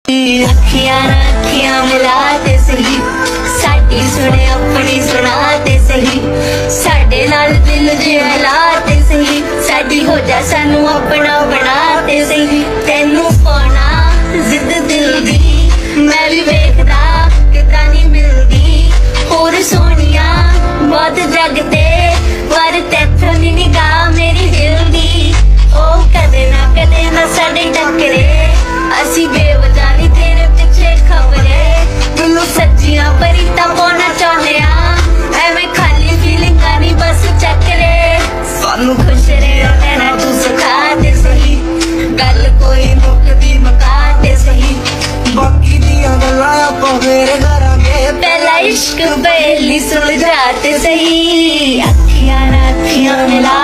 अखियां ना अखियां मिलाते सही, साडी सुने अपनी सुनाते सही, साडे नाल दिल जिहा लाते सही, साडी हो जा सानू अपना बनाते सही। तेनू पाना जिद दिल दी मैं भी वेखदा किदां नी मिलदी, होर सोनिया बहुत जगते पर तैथों नी निगाह मेरी दिल दी। ओ कदे ना साडे टकरे, असी बेवजह नी तेरे पिछे खबरे, मैनू सच्चियां परीतां पाउणा चाहुंदे आ, एवें खाली फीलिंगां नी बस चक्करे। सानू खुश रहना तू सिखा ते सही, गल कोई मुकदी मुका ते सही, बाकी दियां गल्लां आपां फेर करांगे, पहला इश्क पहली सुलझा ते सही। अखियां ना अखियां मिला